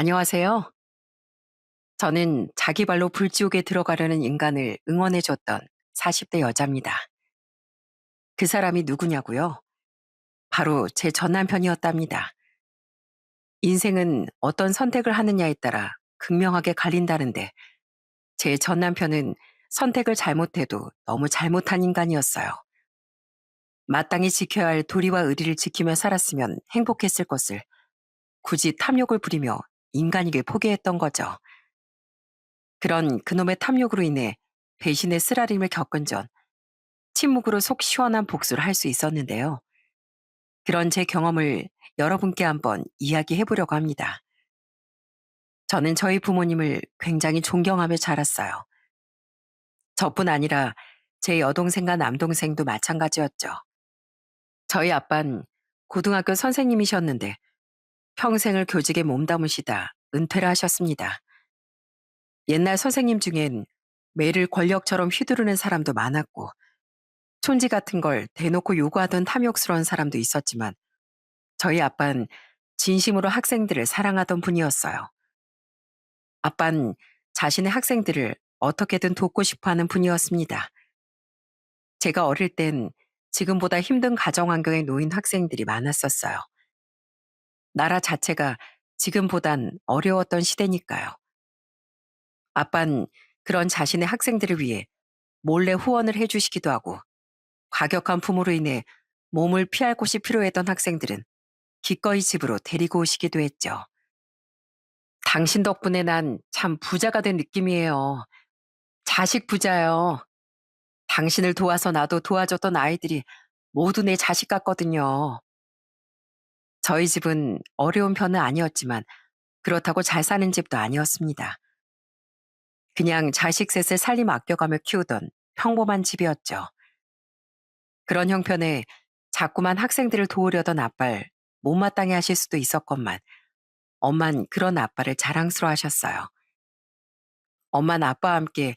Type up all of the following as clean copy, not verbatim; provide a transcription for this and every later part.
안녕하세요. 저는 자기 발로 불지옥에 들어가려는 인간을 응원해줬던 40대 여자입니다. 그 사람이 누구냐고요? 바로 제 전 남편이었답니다. 인생은 어떤 선택을 하느냐에 따라 극명하게 갈린다는데 제 전 남편은 선택을 잘못해도 너무 잘못한 인간이었어요. 마땅히 지켜야 할 도리와 의리를 지키며 살았으면 행복했을 것을 굳이 탐욕을 부리며 인간이길 포기했던 거죠. 그런 그놈의 탐욕으로 인해 배신의 쓰라림을 겪은 전 침묵으로 속 시원한 복수를 할 수 있었는데요. 그런 제 경험을 여러분께 한번 이야기해 보려고 합니다. 저는 저희 부모님을 굉장히 존경하며 자랐어요. 저뿐 아니라 제 여동생과 남동생도 마찬가지였죠. 저희 아빤 고등학교 선생님이셨는데 평생을 교직에 몸담으시다 은퇴를 하셨습니다. 옛날 선생님 중엔 매를 권력처럼 휘두르는 사람도 많았고 촌지 같은 걸 대놓고 요구하던 탐욕스러운 사람도 있었지만 저희 아빤 진심으로 학생들을 사랑하던 분이었어요. 아빤 자신의 학생들을 어떻게든 돕고 싶어 하는 분이었습니다. 제가 어릴 땐 지금보다 힘든 가정 환경에 놓인 학생들이 많았었어요. 나라 자체가 지금보단 어려웠던 시대니까요. 아빤 그런 자신의 학생들을 위해 몰래 후원을 해주시기도 하고 과격한 부모로 인해 몸을 피할 곳이 필요했던 학생들은 기꺼이 집으로 데리고 오시기도 했죠. 당신 덕분에 난 참 부자가 된 느낌이에요. 자식 부자요. 당신을 도와서 나도 도와줬던 아이들이 모두 내 자식 같거든요. 저희 집은 어려운 편은 아니었지만 그렇다고 잘 사는 집도 아니었습니다. 그냥 자식 셋을 살림 아껴가며 키우던 평범한 집이었죠. 그런 형편에 자꾸만 학생들을 도우려던 아빠를 못마땅해 하실 수도 있었건만 엄만 그런 아빠를 자랑스러워 하셨어요. 엄마는 아빠와 함께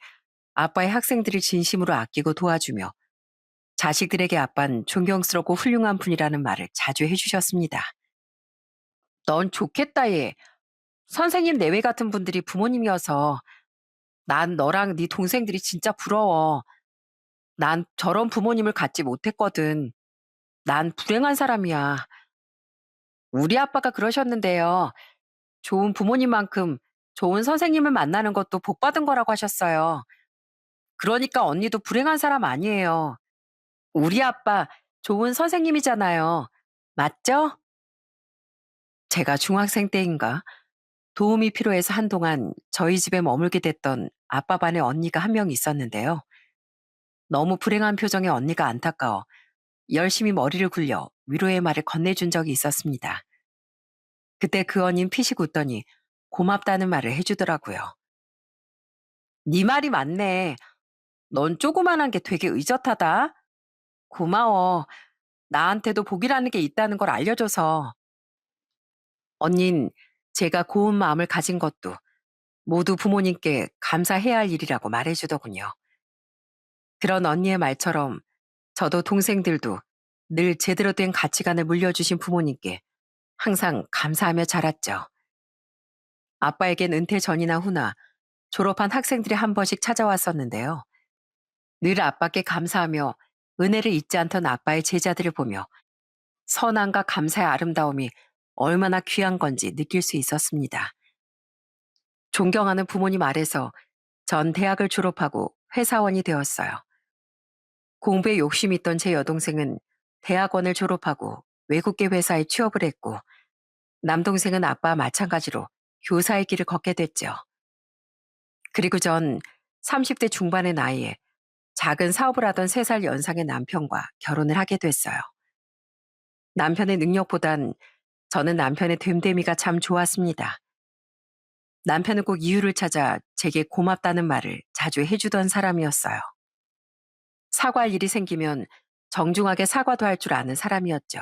아빠의 학생들을 진심으로 아끼고 도와주며 자식들에게 아빤 존경스럽고 훌륭한 분이라는 말을 자주 해주셨습니다. 넌 좋겠다 얘. 선생님 내외 같은 분들이 부모님이어서 난 너랑 네 동생들이 진짜 부러워. 난 저런 부모님을 갖지 못했거든. 난 불행한 사람이야. 우리 아빠가 그러셨는데요. 좋은 부모님만큼 좋은 선생님을 만나는 것도 복 받은 거라고 하셨어요. 그러니까 언니도 불행한 사람 아니에요. 우리 아빠 좋은 선생님이잖아요. 맞죠? 제가 중학생 때인가 도움이 필요해서 한동안 저희 집에 머물게 됐던 아빠 반의 언니가 한 명 있었는데요. 너무 불행한 표정의 언니가 안타까워 열심히 머리를 굴려 위로의 말을 건네준 적이 있었습니다. 그때 그 언니는 피식 웃더니 고맙다는 말을 해주더라고요. 네 말이 맞네. 넌 조그만한 게 되게 의젓하다. 고마워. 나한테도 복이라는 게 있다는 걸 알려줘서. 언닌 제가 고운 마음을 가진 것도 모두 부모님께 감사해야 할 일이라고 말해주더군요. 그런 언니의 말처럼 저도 동생들도 늘 제대로 된 가치관을 물려주신 부모님께 항상 감사하며 자랐죠. 아빠에겐 은퇴 전이나 후나 졸업한 학생들이 한 번씩 찾아왔었는데요. 늘 아빠께 감사하며 은혜를 잊지 않던 아빠의 제자들을 보며 선함과 감사의 아름다움이 얼마나 귀한 건지 느낄 수 있었습니다. 존경하는 부모님 아래서 전 대학을 졸업하고 회사원이 되었어요. 공부에 욕심이 있던 제 여동생은 대학원을 졸업하고 외국계 회사에 취업을 했고 남동생은 아빠와 마찬가지로 교사의 길을 걷게 됐죠. 그리고 전 30대 중반의 나이에 작은 사업을 하던 3살 연상의 남편과 결혼을 하게 됐어요. 남편의 능력보단 저는 남편의 됨됨이가 참 좋았습니다. 남편은 꼭 이유를 찾아 제게 고맙다는 말을 자주 해주던 사람이었어요. 사과할 일이 생기면 정중하게 사과도 할 줄 아는 사람이었죠.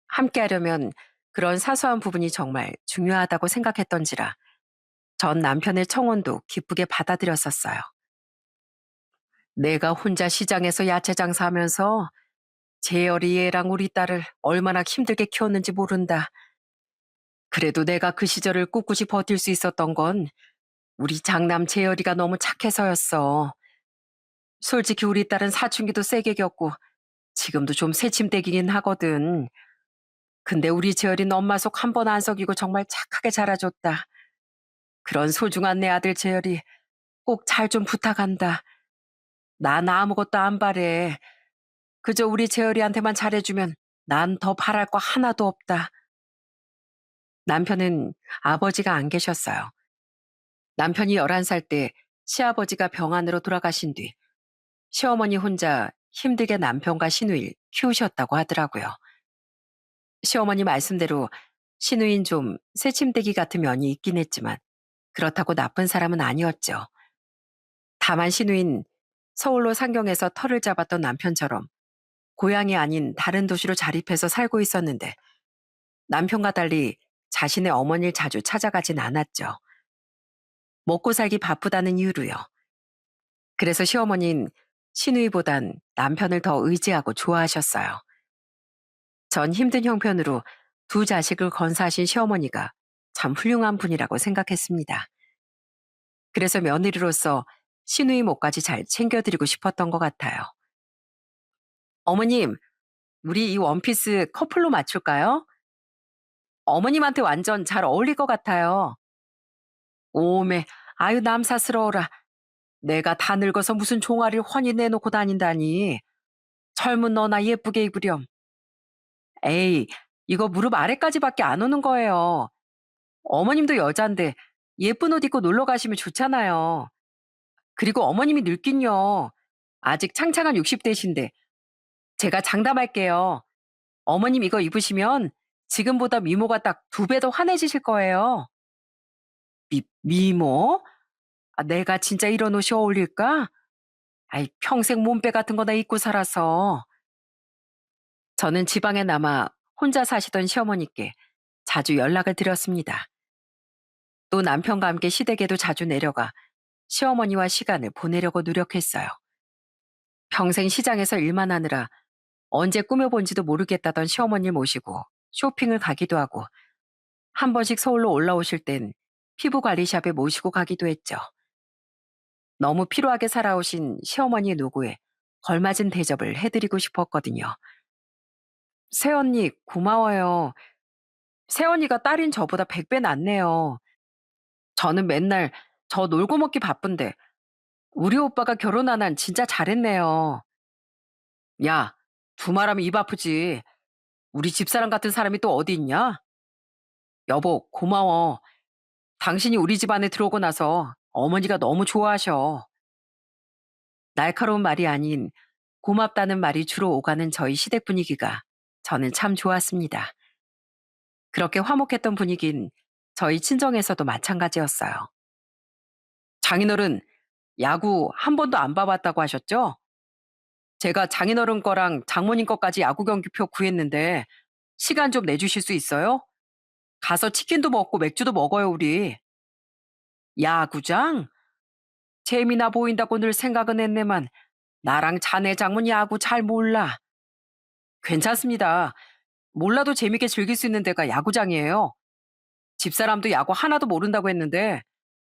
함께 하려면 그런 사소한 부분이 정말 중요하다고 생각했던지라 전 남편의 청혼도 기쁘게 받아들였었어요. 내가 혼자 시장에서 야채 장사하면서 재열이 얘랑 우리 딸을 얼마나 힘들게 키웠는지 모른다. 그래도 내가 그 시절을 꿋꿋이 버틸 수 있었던 건 우리 장남 재열이가 너무 착해서였어. 솔직히 우리 딸은 사춘기도 세게 겪고 지금도 좀 새침대기긴 하거든. 근데 우리 재열이는 엄마 속 한 번 안 속이고 정말 착하게 자라줬다. 그런 소중한 내 아들 재열이 꼭 잘 좀 부탁한다. 난 아무것도 안 바래. 그저 우리 재열이한테만 잘해주면 난 더 바랄 거 하나도 없다. 남편은 아버지가 안 계셨어요. 남편이 11살 때 시아버지가 병안으로 돌아가신 뒤 시어머니 혼자 힘들게 남편과 시누이를 키우셨다고 하더라고요. 시어머니 말씀대로 시누이는 좀 새침대기 같은 면이 있긴 했지만 그렇다고 나쁜 사람은 아니었죠. 다만 시누이는 서울로 상경해서 터를 잡았던 남편처럼 고향이 아닌 다른 도시로 자립해서 살고 있었는데 남편과 달리 자신의 어머니를 자주 찾아가진 않았죠. 먹고 살기 바쁘다는 이유로요. 그래서 시어머니는 시누이보단 남편을 더 의지하고 좋아하셨어요. 전 힘든 형편으로 두 자식을 건사하신 시어머니가 참 훌륭한 분이라고 생각했습니다. 그래서 며느리로서 시누이 몫까지 잘 챙겨드리고 싶었던 것 같아요. 어머님, 우리 이 원피스 커플로 맞출까요? 어머님한테 완전 잘 어울릴 것 같아요. 오메, 아유 남사스러워라. 내가 다 늙어서 무슨 종아리를 훤히 내놓고 다닌다니. 젊은 너나 예쁘게 입으렴. 에이, 이거 무릎 아래까지밖에 안 오는 거예요. 어머님도 여잔데 예쁜 옷 입고 놀러 가시면 좋잖아요. 그리고 어머님이 늙긴요. 아직 창창한 60대신데 제가 장담할게요. 어머님 이거 입으시면 지금보다 미모가 딱 2배 더 환해지실 거예요. 미모? 아, 내가 진짜 이런 옷이 어울릴까? 아이, 평생 몸빼 같은 거나 입고 살아서. 저는 지방에 남아 혼자 사시던 시어머니께 자주 연락을 드렸습니다. 또 남편과 함께 시댁에도 자주 내려가 시어머니와 시간을 보내려고 노력했어요. 평생 시장에서 일만 하느라 언제 꾸며본지도 모르겠다던 시어머니를 모시고 쇼핑을 가기도 하고 한 번씩 서울로 올라오실 땐 피부관리샵에 모시고 가기도 했죠. 너무 피로하게 살아오신 시어머니의 노고에 걸맞은 대접을 해드리고 싶었거든요. 새언니 고마워요. 새언니가 딸인 저보다 100배 낫네요. 저는 맨날 저 놀고 먹기 바쁜데 우리 오빠가 결혼 안 한 진짜 잘했네요. 야, 두말하면 입 아프지. 우리 집사람 같은 사람이 또 어디 있냐? 여보, 고마워. 당신이 우리 집 안에 들어오고 나서 어머니가 너무 좋아하셔. 날카로운 말이 아닌 고맙다는 말이 주로 오가는 저희 시댁 분위기가 저는 참 좋았습니다. 그렇게 화목했던 분위기는 저희 친정에서도 마찬가지였어요. 장인어른, 야구 한 번도 안 봐봤다고 하셨죠? 제가 장인어른 거랑 장모님 거까지 야구 경기표 구했는데 시간 좀 내주실 수 있어요? 가서 치킨도 먹고 맥주도 먹어요, 우리. 야구장? 재미나 보인다고 늘 생각은 했네만 나랑 자네 장모님 야구 잘 몰라. 괜찮습니다. 몰라도 재밌게 즐길 수 있는 데가 야구장이에요. 집사람도 야구 하나도 모른다고 했는데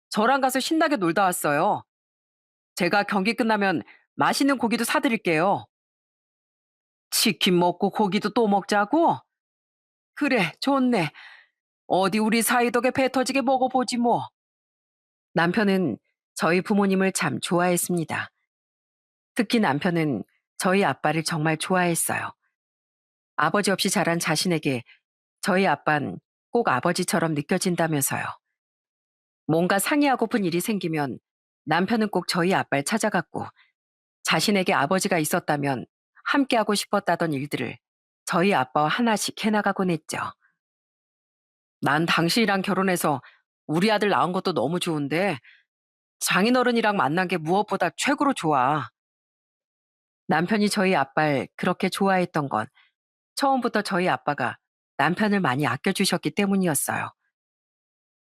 저랑 가서 신나게 놀다 왔어요. 제가 경기 끝나면 맛있는 고기도 사드릴게요. 치킨 먹고 고기도 또 먹자고? 그래, 좋네. 어디 우리 사이 덕에 배 터지게 먹어보지 뭐. 남편은 저희 부모님을 참 좋아했습니다. 특히 남편은 저희 아빠를 정말 좋아했어요. 아버지 없이 자란 자신에게 저희 아빠는 꼭 아버지처럼 느껴진다면서요. 뭔가 상의하고픈 일이 생기면 남편은 꼭 저희 아빠를 찾아갔고 자신에게 아버지가 있었다면 함께하고 싶었다던 일들을 저희 아빠와 하나씩 해나가곤 했죠. 난 당신이랑 결혼해서 우리 아들 낳은 것도 너무 좋은데 장인어른이랑 만난 게 무엇보다 최고로 좋아. 남편이 저희 아빠를 그렇게 좋아했던 건 처음부터 저희 아빠가 남편을 많이 아껴주셨기 때문이었어요.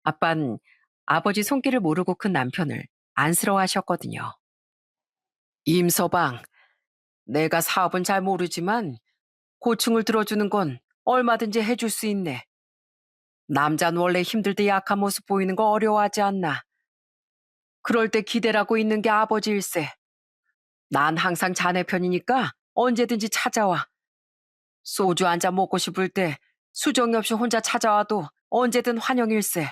아빤 아버지 손길을 모르고 큰 남편을 안쓰러워하셨거든요. 임서방, 내가 사업은 잘 모르지만 고충을 들어주는 건 얼마든지 해줄 수 있네. 남자는 원래 힘들 때 약한 모습 보이는 거 어려워하지 않나. 그럴 때 기대라고 있는 게 아버지일세. 난 항상 자네 편이니까 언제든지 찾아와. 소주 한 잔 먹고 싶을 때 수정이 없이 혼자 찾아와도 언제든 환영일세.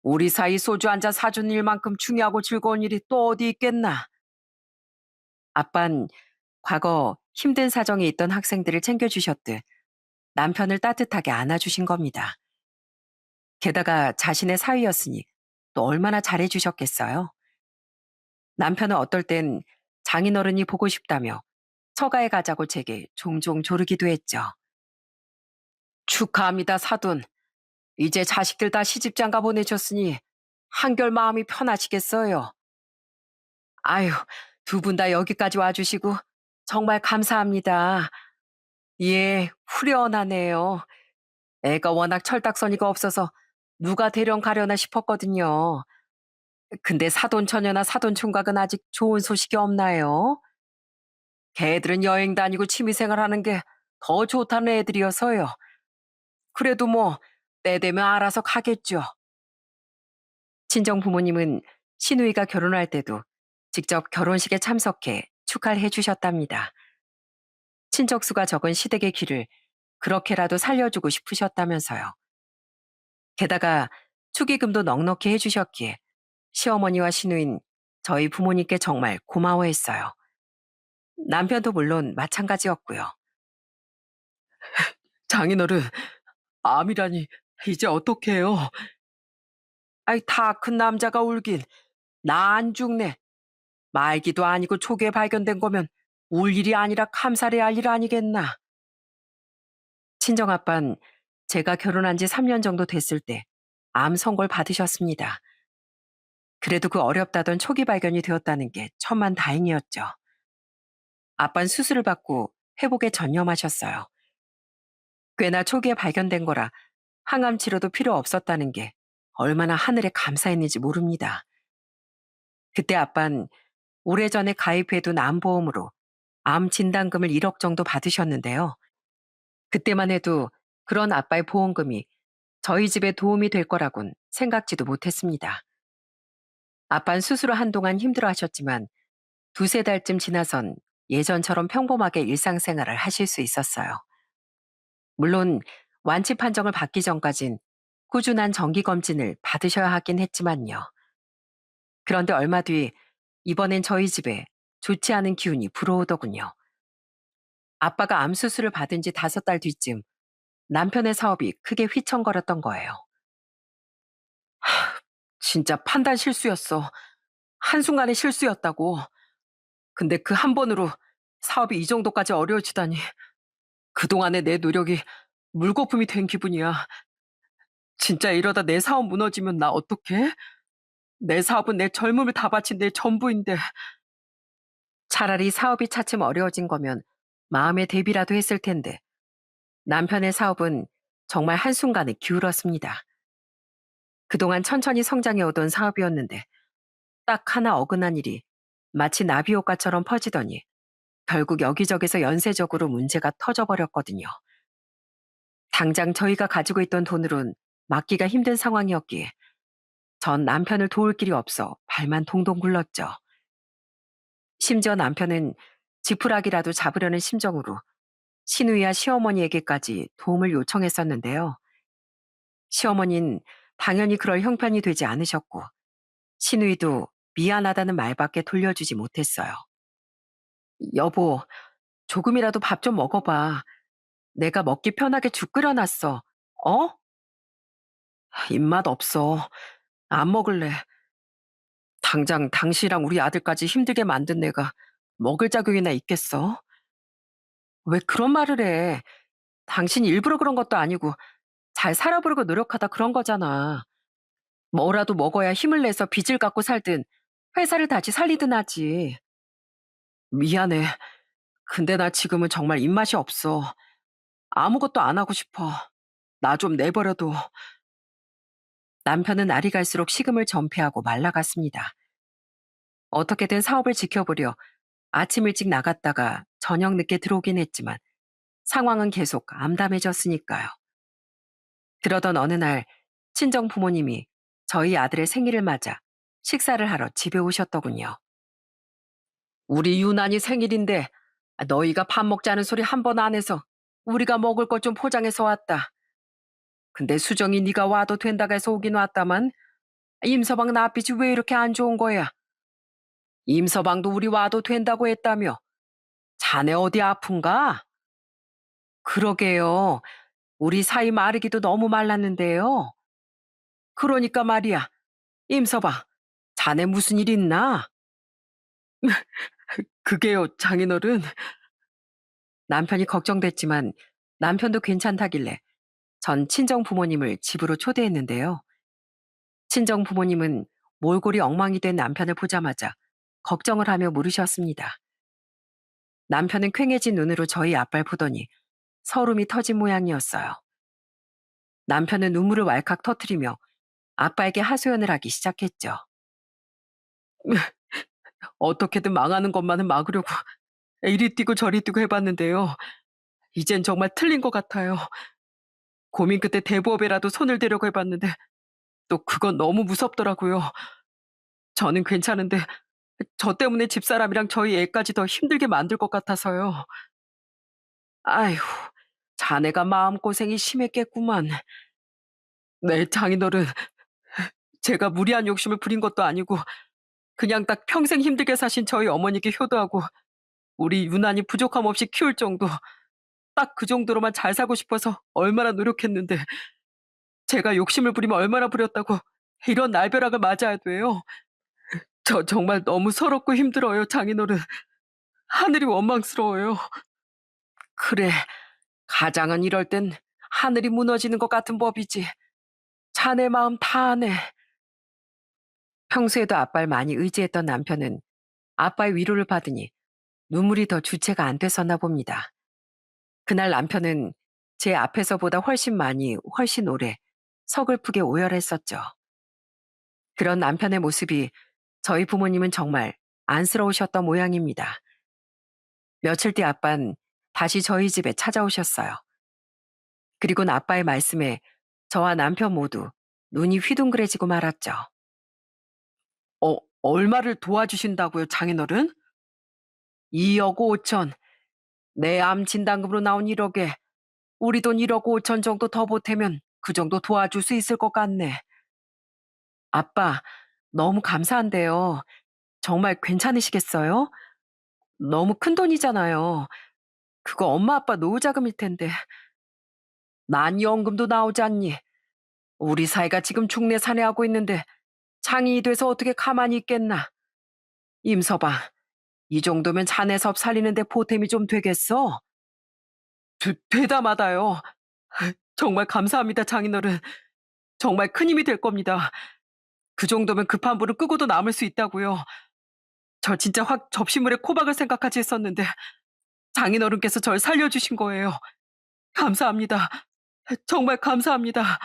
우리 사이 소주 한 잔 사준 일만큼 중요하고 즐거운 일이 또 어디 있겠나. 아빤 과거 힘든 사정에 있던 학생들을 챙겨주셨듯 남편을 따뜻하게 안아주신 겁니다. 게다가 자신의 사위였으니 또 얼마나 잘해주셨겠어요. 남편은 어떨 땐 장인어른이 보고 싶다며 처가에 가자고 제게 종종 조르기도 했죠. 축하합니다, 사돈. 이제 자식들 다 시집장가 보내줬으니 한결 마음이 편하시겠어요. 아유, 두 분 다 여기까지 와주시고 정말 감사합니다. 예, 후련하네요. 애가 워낙 철딱서니가 없어서 누가 대령 가려나 싶었거든요. 근데 사돈 처녀나 사돈 총각은 아직 좋은 소식이 없나요? 걔들은 여행 다니고 취미생활 하는 게 더 좋다는 애들이어서요. 그래도 뭐 때 되면 알아서 가겠죠. 친정 부모님은 시누이가 결혼할 때도 직접 결혼식에 참석해 축하를 해주셨답니다. 친척수가 적은 시댁의 길을 그렇게라도 살려주고 싶으셨다면서요. 게다가 축의금도 넉넉히 해주셨기에 시어머니와 시누인 저희 부모님께 정말 고마워했어요. 남편도 물론 마찬가지였고요. 장인어른, 암이라니 이제 어떡해요? 아이 다 큰 남자가 울긴 나 안 죽네. 말기도 아니고 초기에 발견된 거면 울 일이 아니라 감사해야 할 일 아니겠나. 친정아빤 제가 결혼한 지 3년 정도 됐을 때 암 선고를 받으셨습니다. 그래도 그 어렵다던 초기 발견이 되었다는 게 천만 다행이었죠. 아빤 수술을 받고 회복에 전념하셨어요. 꽤나 초기에 발견된 거라 항암 치료도 필요 없었다는 게 얼마나 하늘에 감사했는지 모릅니다. 그때 아빤 오래전에 가입해둔 암보험으로 암 진단금을 1억 정도 받으셨는데요. 그때만 해도 그런 아빠의 보험금이 저희 집에 도움이 될 거라곤 생각지도 못했습니다. 아빤 스스로 한동안 힘들어 하셨지만 두세 달쯤 지나선 예전처럼 평범하게 일상생활을 하실 수 있었어요. 물론 완치 판정을 받기 전까진 꾸준한 정기검진을 받으셔야 하긴 했지만요. 그런데 얼마 뒤 이번엔 저희 집에 좋지 않은 기운이 불어오더군요. 아빠가 암 수술을 받은 지 5달 뒤쯤 남편의 사업이 크게 휘청거렸던 거예요. 진짜 판단 실수였어. 한순간의 실수였다고. 근데 그 한 번으로 사업이 이 정도까지 어려워지다니. 그동안의 내 노력이 물거품이 된 기분이야. 진짜 이러다 내 사업 무너지면 나 어떡해? 내 사업은 내 젊음을 다 바친 내 전부인데. 차라리 사업이 차츰 어려워진 거면 마음의 대비라도 했을 텐데 남편의 사업은 정말 한순간에 기울었습니다. 그동안 천천히 성장해오던 사업이었는데 딱 하나 어긋난 일이 마치 나비효과처럼 퍼지더니 결국 여기저기서 연쇄적으로 문제가 터져버렸거든요. 당장 저희가 가지고 있던 돈으론 막기가 힘든 상황이었기에 전 남편을 도울 길이 없어 발만 동동 굴렀죠. 심지어 남편은 지푸라기라도 잡으려는 심정으로 시누이와 시어머니에게까지 도움을 요청했었는데요. 시어머니는 당연히 그럴 형편이 되지 않으셨고 시누이도 미안하다는 말밖에 돌려주지 못했어요. 여보, 조금이라도 밥 좀 먹어봐. 내가 먹기 편하게 죽 끓여놨어. 어? 입맛 없어. 안 먹을래. 당장 당신이랑 우리 아들까지 힘들게 만든 내가 먹을 자격이나 있겠어? 왜 그런 말을 해? 당신이 일부러 그런 것도 아니고 잘 살아보려고 노력하다 그런 거잖아. 뭐라도 먹어야 힘을 내서 빚을 갚고 살든 회사를 다시 살리든 하지. 미안해. 근데 나 지금은 정말 입맛이 없어. 아무것도 안 하고 싶어. 나 좀 내버려둬. 남편은 날이 갈수록 식음을 전폐하고 말라갔습니다. 어떻게든 사업을 지켜보려 아침 일찍 나갔다가 저녁 늦게 들어오긴 했지만 상황은 계속 암담해졌으니까요. 그러던 어느 날 친정 부모님이 저희 아들의 생일을 맞아 식사를 하러 집에 오셨더군요. 우리 유난히 생일인데 너희가 밥 먹자는 소리 한 번 안 해서 우리가 먹을 것 좀 포장해서 왔다. 근데 수정이 네가 와도 된다고 해서 오긴 왔다만 임서방 낯빛이 왜 이렇게 안 좋은 거야? 임서방도 우리 와도 된다고 했다며. 자네 어디 아픈가? 그러게요. 우리 사이 마르기도 너무 말랐는데요. 그러니까 말이야. 임서방, 자네 무슨 일 있나? 그게요, 장인어른. 남편이 걱정됐지만 남편도 괜찮다길래 전 친정 부모님을 집으로 초대했는데요. 친정 부모님은 몰골이 엉망이 된 남편을 보자마자 걱정을 하며 물으셨습니다. 남편은 퀭해진 눈으로 저희 아빠를 보더니 서름이 터진 모양이었어요. 남편은 눈물을 왈칵 터뜨리며 아빠에게 하소연을 하기 시작했죠. 어떻게든 망하는 것만은 막으려고 이리 뛰고 저리 뛰고 해봤는데요. 이젠 정말 틀린 것 같아요. 고민 끝에 대부업에라도 손을 대려고 해봤는데 또 그건 너무 무섭더라고요. 저는 괜찮은데 저 때문에 집사람이랑 저희 애까지 더 힘들게 만들 것 같아서요. 아휴, 자네가 마음고생이 심했겠구만. 네, 장인어른, 제가 무리한 욕심을 부린 것도 아니고 그냥 딱 평생 힘들게 사신 저희 어머니께 효도하고 우리 유난히 부족함 없이 키울 정도, 딱 그 정도로만 잘 살고 싶어서 얼마나 노력했는데 제가 욕심을 부리면 얼마나 부렸다고 이런 날벼락을 맞아야 돼요. 저 정말 너무 서럽고 힘들어요, 장인어른. 하늘이 원망스러워요. 그래, 가장은 이럴 땐 하늘이 무너지는 것 같은 법이지. 자네 마음 다 아네. 평소에도 아빠를 많이 의지했던 남편은 아빠의 위로를 받으니 눈물이 더 주체가 안 됐었나 봅니다. 그날 남편은 제 앞에서보다 훨씬 많이, 훨씬 오래 서글프게 오열했었죠. 그런 남편의 모습이 저희 부모님은 정말 안쓰러우셨던 모양입니다. 며칠 뒤 아빤 다시 저희 집에 찾아오셨어요. 그리고는 아빠의 말씀에 저와 남편 모두 눈이 휘둥그레지고 말았죠. 얼마를 도와주신다고요, 장인어른? 2억 5천. 내 암 진단금으로 나온 1억에 우리 돈 1억 5천 정도 더 보태면 그 정도 도와줄 수 있을 것 같네. 아빠, 너무 감사한데요. 정말 괜찮으시겠어요? 너무 큰 돈이잖아요. 그거 엄마 아빠 노후자금일 텐데. 난 연금도 나오지 않니? 우리 사이가 지금 중내사내하고 있는데 장인이 돼서 어떻게 가만히 있겠나? 임서방, 이 정도면 자네 섭 살리는데 보탬이 좀 되겠어? 되다마다요. 정말 감사합니다, 장인어른. 정말 큰 힘이 될 겁니다. 그 정도면 급한 불은 끄고도 남을 수 있다고요. 저 진짜 확 접시물에 코박을 생각까지 했었는데 장인어른께서 절 살려주신 거예요. 감사합니다. 정말 감사합니다.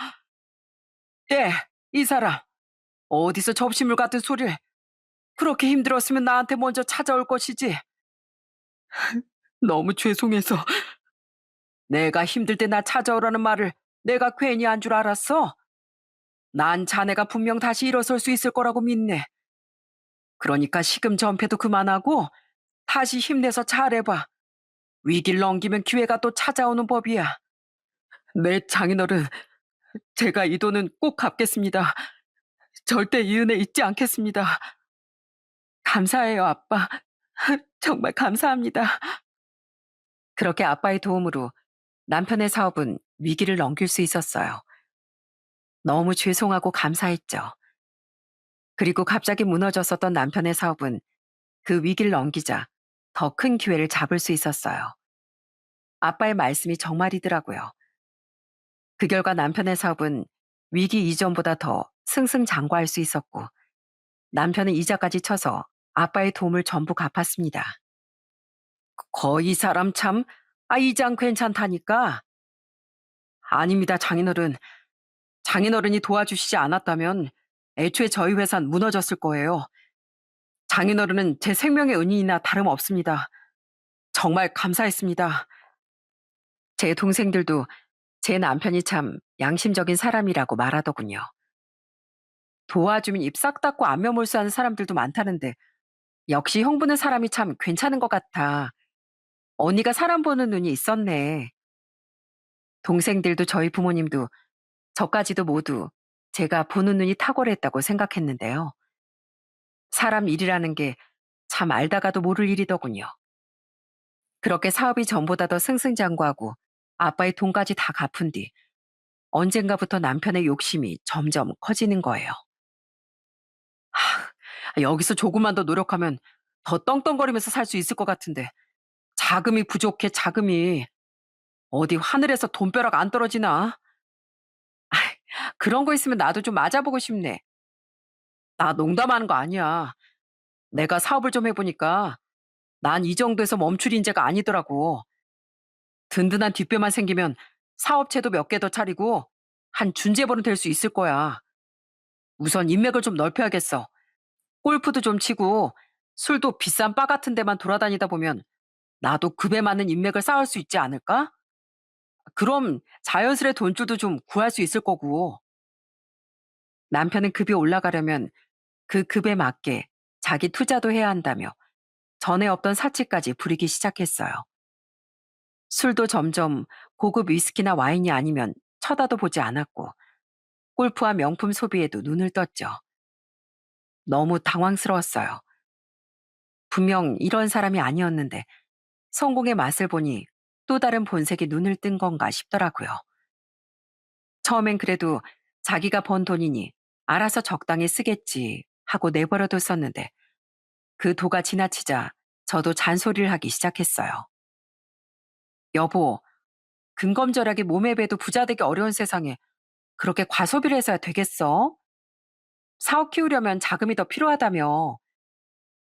예, 이 사람. 어디서 접시물 같은 소리를. 그렇게 힘들었으면 나한테 먼저 찾아올 것이지. 너무 죄송해서. 내가 힘들 때 나 찾아오라는 말을 내가 괜히 한 줄 알았어? 난 자네가 분명 다시 일어설 수 있을 거라고 믿네. 그러니까 시금전폐도 그만하고 다시 힘내서 잘해봐. 위기를 넘기면 기회가 또 찾아오는 법이야. 네, 장인어른. 제가 이 돈은 꼭 갚겠습니다. 절대 이 은혜 잊지 않겠습니다. 감사해요, 아빠. 정말 감사합니다. 그렇게 아빠의 도움으로 남편의 사업은 위기를 넘길 수 있었어요. 너무 죄송하고 감사했죠. 그리고 갑자기 무너졌었던 남편의 사업은 그 위기를 넘기자 더 큰 기회를 잡을 수 있었어요. 아빠의 말씀이 정말이더라고요. 그 결과 남편의 사업은 위기 이전보다 더 승승장구할 수 있었고 남편은 이자까지 쳐서 아빠의 도움을 전부 갚았습니다. 거의 사람 참, 이장 괜찮다니까. 아닙니다, 장인어른. 장인어른이 도와주시지 않았다면 애초에 저희 회사는 무너졌을 거예요. 장인어른은 제 생명의 은인이나 다름없습니다. 정말 감사했습니다. 제 동생들도 제 남편이 참 양심적인 사람이라고 말하더군요. 도와주면 입 싹 닫고 안면몰수하는 사람들도 많다는데 역시 형 보는 사람이 참 괜찮은 것 같아. 언니가 사람 보는 눈이 있었네. 동생들도 저희 부모님도 저까지도 모두 제가 보는 눈이 탁월했다고 생각했는데요. 사람 일이라는 게 참 알다가도 모를 일이더군요. 그렇게 사업이 전보다 더 승승장구하고 아빠의 돈까지 다 갚은 뒤 언젠가부터 남편의 욕심이 점점 커지는 거예요. 여기서 조금만 더 노력하면 더 떵떵거리면서 살 수 있을 것 같은데 자금이 부족해 자금이. 어디 하늘에서 돈벼락 안 떨어지나? 그런 거 있으면 나도 좀 맞아보고 싶네. 나 농담하는 거 아니야. 내가 사업을 좀 해보니까 난 이 정도에서 멈출 인재가 아니더라고. 든든한 뒷배만 생기면 사업체도 몇 개 더 차리고 한 준재벌은 될 수 있을 거야. 우선 인맥을 좀 넓혀야겠어. 골프도 좀 치고 술도 비싼 바 같은 데만 돌아다니다 보면 나도 급에 맞는 인맥을 쌓을 수 있지 않을까? 그럼 자연스레 돈줄도 좀 구할 수 있을 거고. 남편은 급이 올라가려면 그 급에 맞게 자기 투자도 해야 한다며 전에 없던 사치까지 부리기 시작했어요. 술도 점점 고급 위스키나 와인이 아니면 쳐다도 보지 않았고 골프와 명품 소비에도 눈을 떴죠. 너무 당황스러웠어요. 분명 이런 사람이 아니었는데 성공의 맛을 보니 또 다른 본색이 눈을 뜬 건가 싶더라고요. 처음엔 그래도 자기가 번 돈이니 알아서 적당히 쓰겠지 하고 내버려뒀었는데 그 도가 지나치자 저도 잔소리를 하기 시작했어요. 여보, 근검절약이 몸에 배도 부자 되기 어려운 세상에 그렇게 과소비를 해서야 되겠어? 사업 키우려면 자금이 더 필요하다며.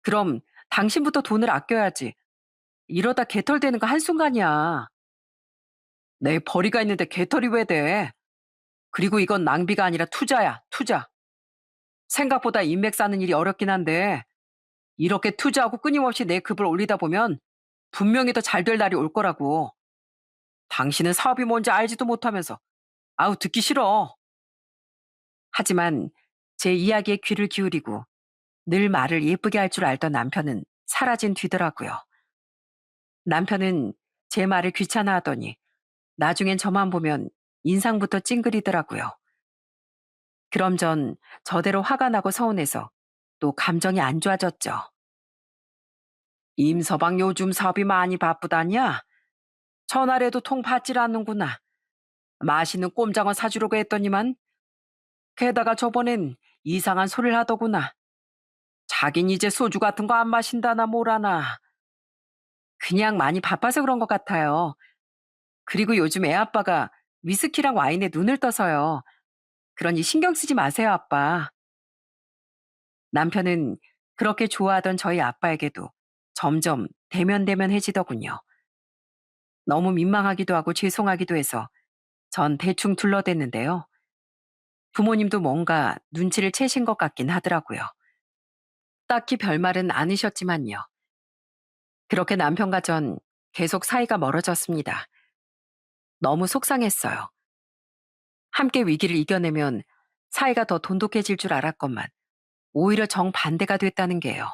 그럼 당신부터 돈을 아껴야지. 이러다 개털되는 거 한순간이야. 내 벌이가 있는데 개털이 왜 돼? 그리고 이건 낭비가 아니라 투자야, 투자. 생각보다 인맥 쌓는 일이 어렵긴 한데 이렇게 투자하고 끊임없이 내 급을 올리다 보면 분명히 더 잘 될 날이 올 거라고. 당신은 사업이 뭔지 알지도 못하면서 아우 듣기 싫어. 하지만 제 이야기에 귀를 기울이고 늘 말을 예쁘게 할 줄 알던 남편은 사라진 뒤더라고요. 남편은 제 말을 귀찮아하더니 나중엔 저만 보면 인상부터 찡그리더라고요. 그럼 전 저대로 화가 나고 서운해서 또 감정이 안 좋아졌죠. 임서방 요즘 사업이 많이 바쁘다냐? 전화래도 통 받질 않는구나. 맛있는 꼼장어 사주려고 했더니만 게다가 저번엔 이상한 소리를 하더구나. 자긴 이제 소주 같은 거 안 마신다나 뭐라나. 그냥 많이 바빠서 그런 것 같아요. 그리고 요즘 애 아빠가 위스키랑 와인에 눈을 떠서요. 그러니 신경 쓰지 마세요, 아빠. 남편은 그렇게 좋아하던 저희 아빠에게도 점점 대면대면해지더군요. 너무 민망하기도 하고 죄송하기도 해서 전 대충 둘러댔는데요. 부모님도 뭔가 눈치를 채신 것 같긴 하더라고요. 딱히 별말은 않으셨지만요. 그렇게 남편과 전 계속 사이가 멀어졌습니다. 너무 속상했어요. 함께 위기를 이겨내면 사이가 더 돈독해질 줄 알았건만 오히려 정반대가 됐다는 게요.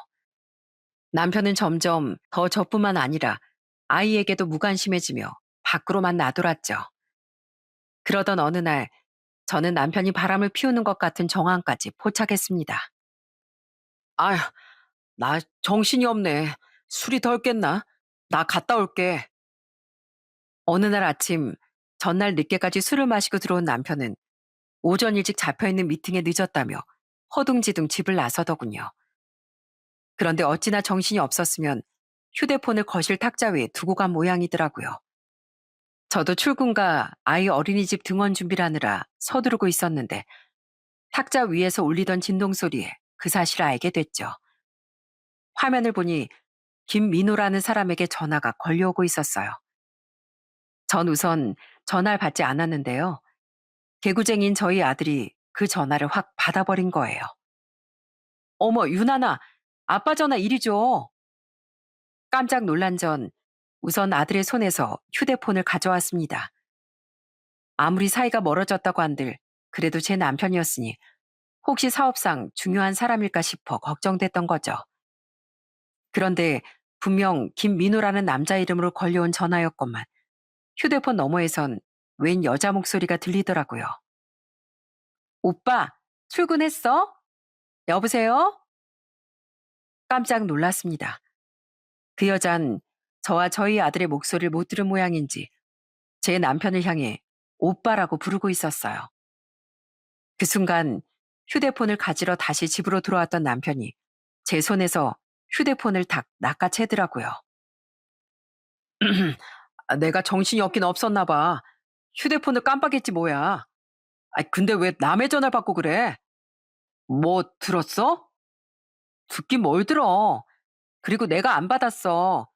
남편은 점점 더 저뿐만 아니라 아이에게도 무관심해지며 밖으로만 나돌았죠. 그러던 어느 날 저는 남편이 바람을 피우는 것 같은 정황까지 포착했습니다. 아휴, 나 정신이 없네. 술이 덜 깼나? 나 갔다 올게. 어느 날 아침 전날 늦게까지 술을 마시고 들어온 남편은 오전 일찍 잡혀있는 미팅에 늦었다며 허둥지둥 집을 나서더군요. 그런데 어찌나 정신이 없었으면 휴대폰을 거실 탁자 위에 두고 간 모양이더라고요. 저도 출근과 아이 어린이집 등원 준비를 하느라 서두르고 있었는데 탁자 위에서 울리던 진동 소리에 그 사실을 알게 됐죠. 화면을 보니 김민호라는 사람에게 전화가 걸려오고 있었어요. 전 우선 전화를 받지 않았는데요. 개구쟁이인 저희 아들이 그 전화를 확 받아버린 거예요. 어머, 유나나, 아빠 전화 이리 줘. 깜짝 놀란 전 우선 아들의 손에서 휴대폰을 가져왔습니다. 아무리 사이가 멀어졌다고 한들 그래도 제 남편이었으니 혹시 사업상 중요한 사람일까 싶어 걱정됐던 거죠. 그런데 분명 김민우라는 남자 이름으로 걸려온 전화였건만 휴대폰 너머에선 웬 여자 목소리가 들리더라고요. 오빠, 출근했어? 여보세요? 깜짝 놀랐습니다. 그 여잔 저와 저희 아들의 목소리를 못 들은 모양인지 제 남편을 향해 오빠라고 부르고 있었어요. 그 순간 휴대폰을 가지러 다시 집으로 들어왔던 남편이 제 손에서 휴대폰을 탁 낚아채더라고요. 내가 정신이 없긴 없었나 봐. 휴대폰을 깜빡했지 뭐야. 근데 왜 남의 전화를 받고 그래? 뭐 들었어? 듣긴 뭘 들어. 그리고 내가 안 받았어.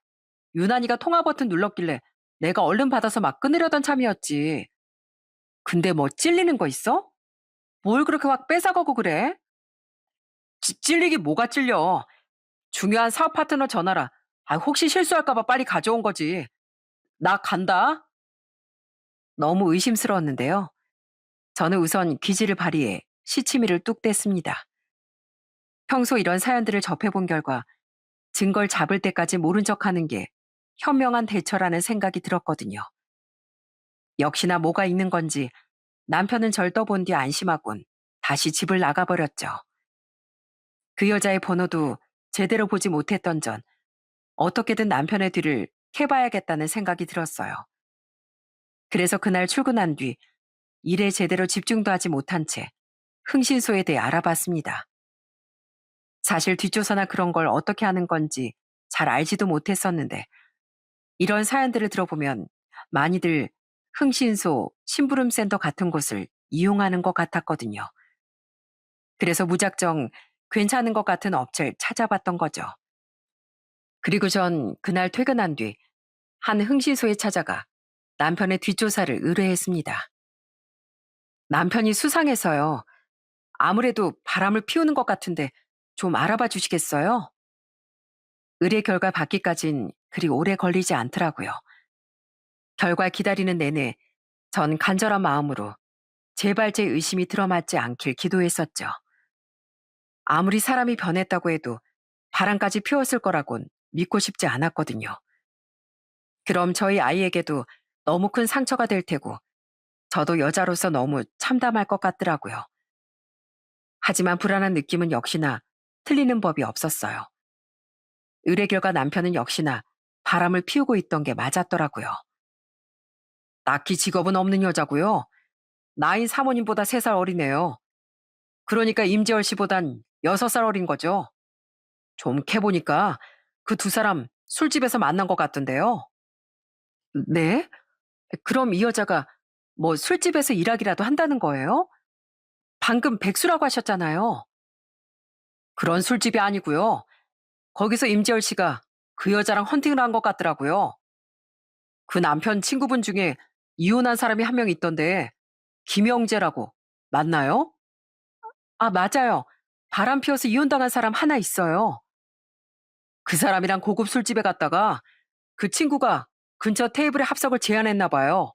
유난히가 통화 버튼 눌렀길래 내가 얼른 받아서 막 끊으려던 참이었지. 근데 뭐 찔리는 거 있어? 뭘 그렇게 확 뺏어가고 그래? 찔리긴 뭐가 찔려. 중요한 사업 파트너 전화라. 혹시 실수할까봐 빨리 가져온 거지. 나 간다. 너무 의심스러웠는데요. 저는 우선 기지를 발휘해 시치미를 뚝 뗐습니다. 평소 이런 사연들을 접해본 결과 증거를 잡을 때까지 모른 척하는 게 현명한 대처라는 생각이 들었거든요. 역시나 뭐가 있는 건지 남편은 절 떠본 뒤 안심하곤 다시 집을 나가버렸죠. 그 여자의 번호도 제대로 보지 못했던 전 어떻게든 남편의 뒤를 캐봐야겠다는 생각이 들었어요. 그래서 그날 출근한 뒤 일에 제대로 집중도 하지 못한 채 흥신소에 대해 알아봤습니다. 사실 뒷조사나 그런 걸 어떻게 하는 건지 잘 알지도 못했었는데 이런 사연들을 들어보면 많이들 흥신소, 심부름센터 같은 곳을 이용하는 것 같았거든요. 그래서 무작정 괜찮은 것 같은 업체를 찾아봤던 거죠. 그리고 전 그날 퇴근한 뒤 한 흥신소에 찾아가 남편의 뒷조사를 의뢰했습니다. 남편이 수상해서요. 아무래도 바람을 피우는 것 같은데 좀 알아봐 주시겠어요? 의뢰 결과 받기까진 그리 오래 걸리지 않더라고요. 결과 기다리는 내내 전 간절한 마음으로 제발 제 의심이 들어맞지 않길 기도했었죠. 아무리 사람이 변했다고 해도 바람까지 피웠을 거라곤 믿고 싶지 않았거든요. 그럼 저희 아이에게도 너무 큰 상처가 될 테고 저도 여자로서 너무 참담할 것 같더라고요. 하지만 불안한 느낌은 역시나 틀리는 법이 없었어요. 의뢰 결과 남편은 역시나 바람을 피우고 있던 게 맞았더라고요. 딱히 직업은 없는 여자고요. 나이 사모님보다 3살 어리네요. 그러니까 임재월 씨보단 6살 어린 거죠. 좀 캐보니까 그 두 사람 술집에서 만난 것 같던데요. 네? 그럼 이 여자가 뭐 술집에서 일하기라도 한다는 거예요? 방금 백수라고 하셨잖아요. 그런 술집이 아니고요. 거기서 임재열 씨가 그 여자랑 헌팅을 한 것 같더라고요. 그 남편 친구분 중에 이혼한 사람이 한 명 있던데 김영재라고 맞나요? 맞아요. 바람 피워서 이혼당한 사람 하나 있어요. 그 사람이랑 고급 술집에 갔다가 그 친구가 근처 테이블에 합석을 제안했나 봐요.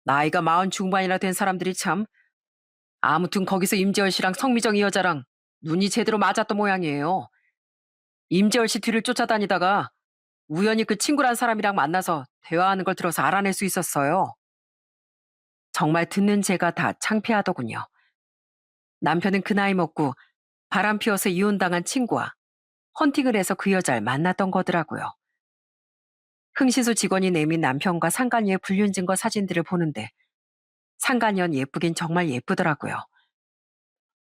나이가 40 중반이나 된 사람들이 참. 아무튼 거기서 임재열 씨랑 성미정 이 여자랑 눈이 제대로 맞았던 모양이에요. 임재열 씨 뒤를 쫓아다니다가 우연히 그 친구란 사람이랑 만나서 대화하는 걸 들어서 알아낼 수 있었어요. 정말 듣는 제가 다 창피하더군요. 남편은 그 나이 먹고 바람 피워서 이혼당한 친구와 헌팅을 해서 그 여자를 만났던 거더라고요. 흥신소 직원이 내민 남편과 상간녀의 불륜증거 사진들을 보는데 상간녀는 예쁘긴 정말 예쁘더라고요.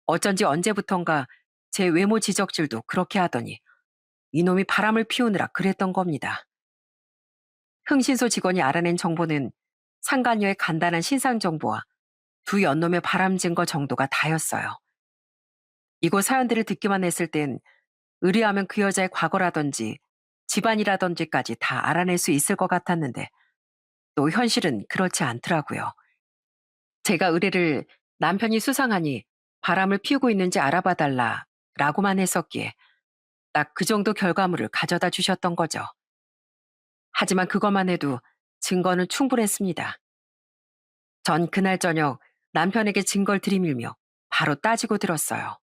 어쩐지 언제부턴가 제 외모 지적질도 그렇게 하더니 이놈이 바람을 피우느라 그랬던 겁니다. 흥신소 직원이 알아낸 정보는 상간녀의 간단한 신상 정보와 두 연놈의 바람 증거 정도가 다였어요. 이곳 사연들을 듣기만 했을 땐 의뢰하면 그 여자의 과거라든지 집안이라든지까지 다 알아낼 수 있을 것 같았는데 또 현실은 그렇지 않더라고요. 제가 의뢰를 남편이 수상하니 바람을 피우고 있는지 알아봐 달라라고만 했었기에 딱 그 정도 결과물을 가져다 주셨던 거죠. 하지만 그것만 해도 증거는 충분했습니다. 전 그날 저녁 남편에게 증거를 들이밀며 바로 따지고 들었어요.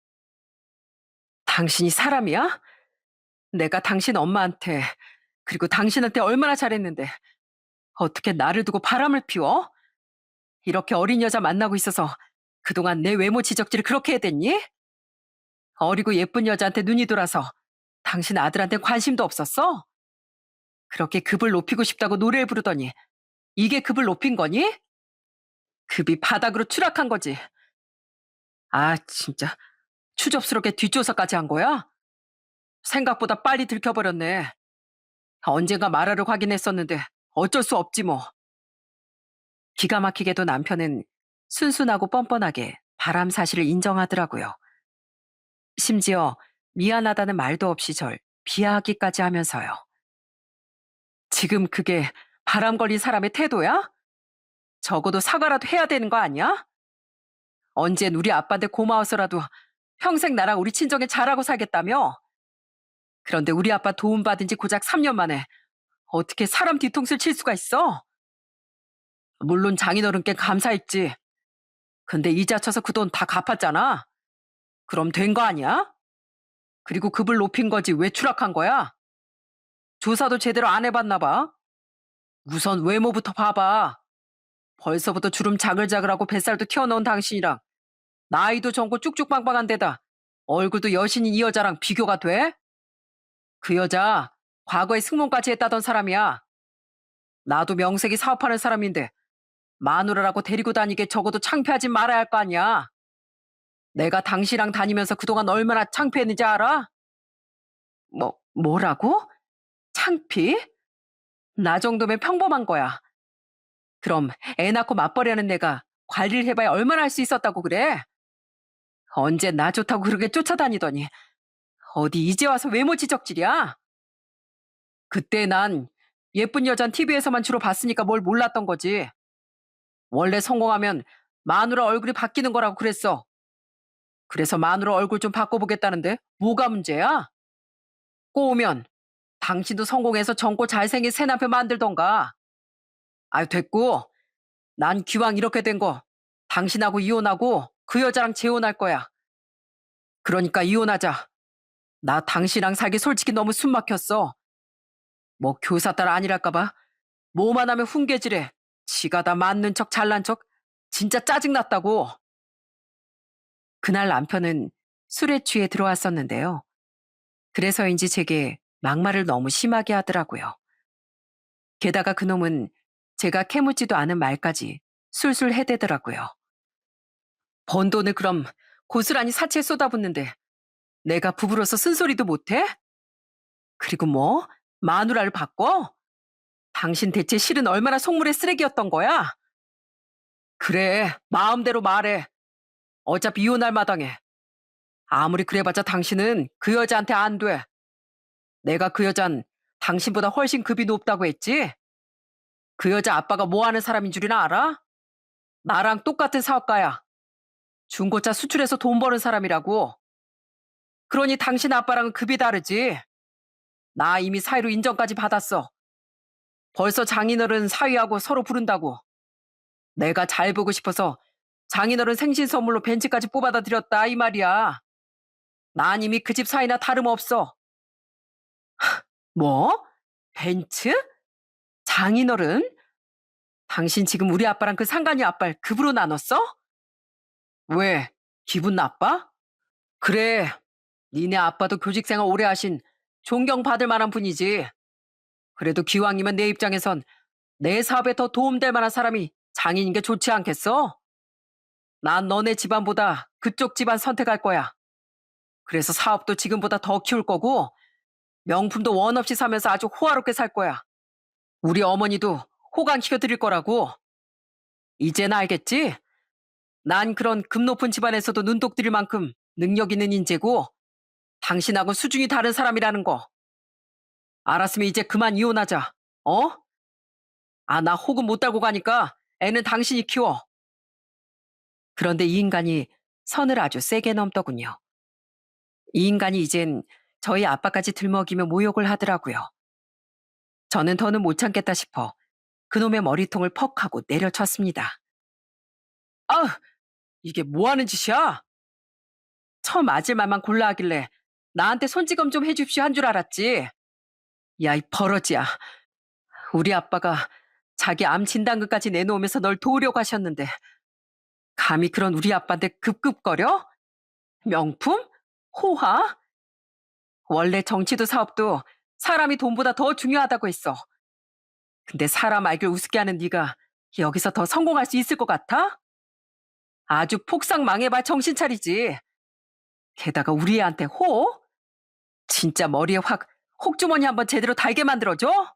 당신이 사람이야? 내가 당신 엄마한테, 그리고 당신한테 얼마나 잘했는데 어떻게 나를 두고 바람을 피워? 이렇게 어린 여자 만나고 있어서 그동안 내 외모 지적질을 그렇게 해댔니? 어리고 예쁜 여자한테 눈이 돌아서 당신 아들한테 관심도 없었어? 그렇게 급을 높이고 싶다고 노래를 부르더니 이게 급을 높인 거니? 급이 바닥으로 추락한 거지. 아, 진짜 추접스럽게 뒷조사까지 한 거야? 생각보다 빨리 들켜버렸네. 언젠가 말하러 가긴 했었는데 어쩔 수 없지 뭐. 기가 막히게도 남편은 순순하고 뻔뻔하게 바람 사실을 인정하더라고요. 심지어 미안하다는 말도 없이 절 비하하기까지 하면서요. 지금 그게 바람 걸린 사람의 태도야? 적어도 사과라도 해야 되는 거 아니야? 언젠 우리 아빠한테 고마워서라도 평생 나랑 우리 친정에 잘하고 살겠다며? 그런데 우리 아빠 도움받은 지 고작 3년 만에 어떻게 사람 뒤통수를 칠 수가 있어? 물론 장인어른께 감사했지. 근데 이자 쳐서 그 돈 다 갚았잖아. 그럼 된 거 아니야? 그리고 급을 높인 거지 왜 추락한 거야? 조사도 제대로 안 해봤나 봐. 우선 외모부터 봐봐. 벌써부터 주름 자글자글하고 뱃살도 튀어나온 당신이랑 나이도 젊고 쭉쭉빵빵한 데다 얼굴도 여신인 이 여자랑 비교가 돼? 그 여자 과거에 승무원까지 했다던 사람이야. 나도 명색이 사업하는 사람인데 마누라라고 데리고 다니게 적어도 창피하지 말아야 할 거 아니야. 내가 당신이랑 다니면서 그동안 얼마나 창피했는지 알아? 뭐라고? 창피? 나 정도면 평범한 거야. 그럼 애 낳고 맞벌이하는 내가 관리를 해봐야 얼마나 할 수 있었다고 그래? 언제 나 좋다고 그렇게 쫓아다니더니 어디 이제 와서 외모 지적질이야? 그때 난 예쁜 여잔 TV에서만 주로 봤으니까 뭘 몰랐던 거지. 원래 성공하면 마누라 얼굴이 바뀌는 거라고 그랬어. 그래서 마누라 얼굴 좀 바꿔보겠다는데 뭐가 문제야? 꼬우면 당신도 성공해서 젊고 잘생긴 새 남편 만들던가. 아유, 됐고. 난 기왕 이렇게 된 거 당신하고 이혼하고 그 여자랑 재혼할 거야. 그러니까 이혼하자. 나 당신이랑 살기 솔직히 너무 숨 막혔어. 뭐 교사 딸 아니랄까 봐. 뭐만 하면 훈계질해. 지가 다 맞는 척 잘난 척. 진짜 짜증났다고. 그날 남편은 술에 취해 들어왔었는데요. 그래서인지 제게 막말을 너무 심하게 하더라고요. 게다가 그놈은 제가 캐묻지도 않은 말까지 술술 해대더라고요. 번 돈을 그럼 고스란히 사치에 쏟아붓는데 내가 부부로서 쓴소리도 못해? 그리고 뭐? 마누라를 바꿔? 당신 대체 실은 얼마나 속물의 쓰레기였던 거야? 그래, 마음대로 말해. 어차피 이혼할 마당에. 아무리 그래봤자 당신은 그 여자한테 안 돼. 내가 그 여잔 당신보다 훨씬 급이 높다고 했지? 그 여자 아빠가 뭐 하는 사람인 줄이나 알아? 나랑 똑같은 사업가야. 중고차 수출해서 돈 버는 사람이라고. 그러니 당신 아빠랑은 급이 다르지. 나 이미 사위로 인정까지 받았어. 벌써 장인어른 사위하고 서로 부른다고. 내가 잘 보고 싶어서 장인어른 생신 선물로 벤츠까지 뽑아다 드렸다 이 말이야. 난 이미 그 집 사위나 다름없어. 뭐? 벤츠? 장인어른? 당신 지금 우리 아빠랑 그 상간녀 아빠를 급으로 나눴어? 왜? 기분 나빠? 그래. 니네 아빠도 교직생활 오래 하신 존경받을 만한 분이지. 그래도 기왕이면 내 입장에선 내 사업에 더 도움될 만한 사람이 장인인 게 좋지 않겠어? 난 너네 집안보다 그쪽 집안 선택할 거야. 그래서 사업도 지금보다 더 키울 거고 명품도 원 없이 사면서 아주 호화롭게 살 거야. 우리 어머니도 호강시켜 드릴 거라고. 이제는 알겠지? 난 그런 급 높은 집안에서도 눈독 들일 만큼 능력 있는 인재고 당신하고 수준이 다른 사람이라는 거. 알았으면 이제 그만 이혼하자. 어? 아, 나 호흡 못 달고 가니까 애는 당신이 키워. 그런데 이 인간이 선을 아주 세게 넘더군요. 이 인간이 이젠 저희 아빠까지 들먹이며 모욕을 하더라고요. 저는 더는 못 참겠다 싶어 그놈의 머리통을 퍽 하고 내려쳤습니다. 아우, 이게 뭐 하는 짓이야? 처음 맞을 말만 골라 하길래 나한테 손찌검 좀 해줍시오 한 줄 알았지. 야, 이 버러지야. 우리 아빠가 자기 암 진단금까지 내놓으면서 널 도우려고 하셨는데 감히 그런 우리 아빠한테 급급거려? 명품? 호화? 원래 정치도 사업도 사람이 돈보다 더 중요하다고 했어. 근데 사람 알길 우습게 하는 네가 여기서 더 성공할 수 있을 것 같아? 아주 폭삭 망해봐 정신 차리지. 게다가 우리 애한테 호? 진짜 머리에 확 혹주머니 한번 제대로 달게 만들어줘?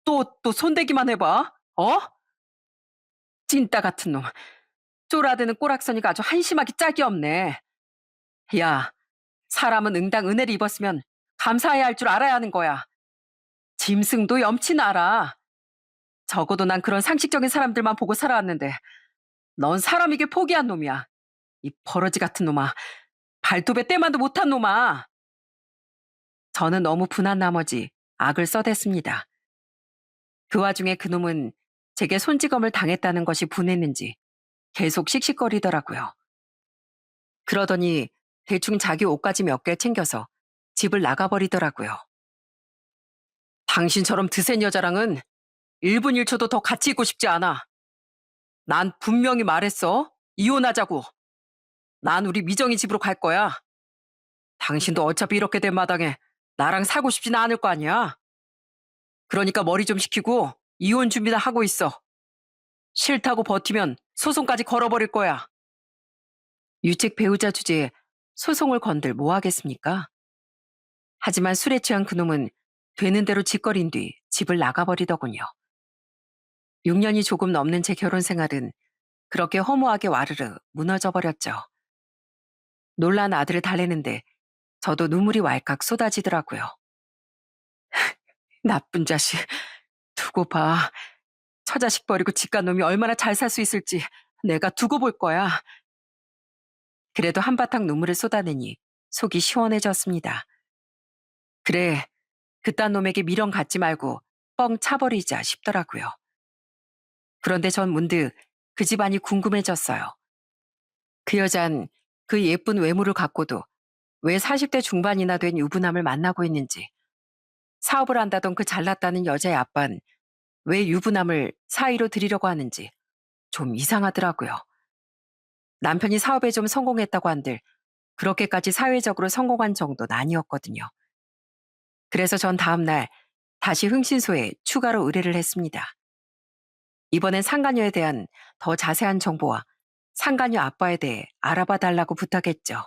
또 손대기만 해봐. 어? 찐따 같은 놈. 쫄아드는 꼬락서니가 아주 한심하기 짝이 없네. 야, 사람은 응당 은혜를 입었으면 감사해야 할 줄 알아야 하는 거야. 짐승도 염치는 알아. 적어도 난 그런 상식적인 사람들만 보고 살아왔는데 넌 사람이길 포기한 놈이야. 이 버러지 같은 놈아. 발톱에 때만도 못한 놈아. 저는 너무 분한 나머지 악을 써댔습니다. 그 와중에 그놈은 제게 손찌검을 당했다는 것이 분했는지 계속 씩씩거리더라고요. 그러더니 대충 자기 옷가지 몇 개 챙겨서 집을 나가버리더라고요. 당신처럼 드센 여자랑은 1분 1초도 더 같이 있고 싶지 않아. 난 분명히 말했어. 이혼하자고. 난 우리 미정이 집으로 갈 거야. 당신도 어차피 이렇게 된 마당에 나랑 살고 싶지는 않을 거 아니야. 그러니까 머리 좀 식히고 이혼 준비나 하고 있어. 싫다고 버티면 소송까지 걸어버릴 거야. 유책 배우자 주제에 소송을 건들 뭐 하겠습니까? 하지만 술에 취한 그놈은 되는 대로 짓거린 뒤 집을 나가버리더군요. 6년이 조금 넘는 제 결혼 생활은 그렇게 허무하게 와르르 무너져 버렸죠. 놀란 아들을 달래는데 저도 눈물이 왈칵 쏟아지더라고요. 나쁜 자식. 두고 봐. 처자식 버리고 집간 놈이 얼마나 잘 살 수 있을지 내가 두고 볼 거야. 그래도 한바탕 눈물을 쏟아내니 속이 시원해졌습니다. 그래, 그딴 놈에게 미련 갖지 말고 뻥 차버리자 싶더라고요. 그런데 전 문득 그 집안이 궁금해졌어요. 그 여잔 그 예쁜 외모를 갖고도 왜 40대 중반이나 된 유부남을 만나고 있는지, 사업을 한다던 그 잘났다는 여자의 아빠는 왜 유부남을 사위로 들이려고 하는지 좀 이상하더라고요. 남편이 사업에 좀 성공했다고 한들 그렇게까지 사회적으로 성공한 정도는 아니었거든요. 그래서 전 다음날 다시 흥신소에 추가로 의뢰를 했습니다. 이번엔 상간녀에 대한 더 자세한 정보와 상간녀 아빠에 대해 알아봐 달라고 부탁했죠.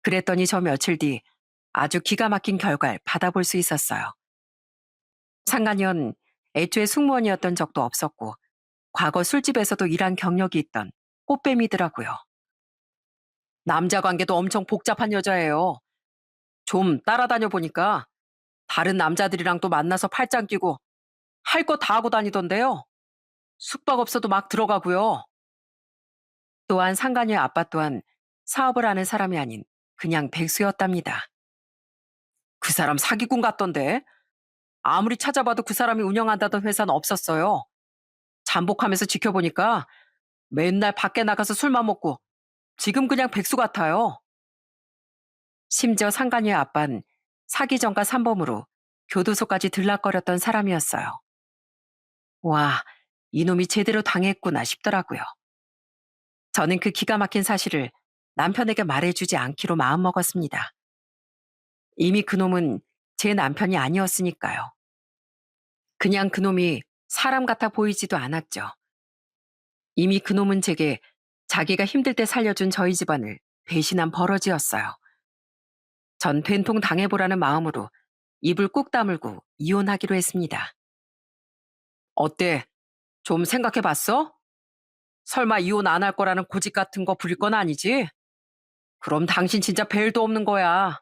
그랬더니 저 며칠 뒤 아주 기가 막힌 결과를 받아볼 수 있었어요. 상간녀는 애초에 승무원이었던 적도 없었고 과거 술집에서도 일한 경력이 있던 꽃뱀이더라고요. 남자 관계도 엄청 복잡한 여자예요. 좀 따라다녀 보니까 다른 남자들이랑 또 만나서 팔짱 끼고 할 거 다 하고 다니던데요. 숙박업소도 막 들어가고요. 또한 상간녀의 아빠 또한 사업을 하는 사람이 아닌 그냥 백수였답니다. 그 사람 사기꾼 같던데. 아무리 찾아봐도 그 사람이 운영한다던 회사는 없었어요. 잠복하면서 지켜보니까 맨날 밖에 나가서 술만 먹고 지금 그냥 백수 같아요. 심지어 상간녀의 아빠는 사기 전과 산범으로 교도소까지 들락거렸던 사람이었어요. 와, 이놈이 제대로 당했구나 싶더라고요. 저는 그 기가 막힌 사실을 남편에게 말해주지 않기로 마음먹었습니다. 이미 그놈은 제 남편이 아니었으니까요. 그냥 그놈이 사람 같아 보이지도 않았죠. 이미 그놈은 제게 자기가 힘들 때 살려준 저희 집안을 배신한 버러지였어요. 전 된통 당해보라는 마음으로 입을 꾹 다물고 이혼하기로 했습니다. 어때? 좀 생각해봤어? 설마 이혼 안 할 거라는 고집 같은 거 부릴 건 아니지? 그럼 당신 진짜 벨도 없는 거야.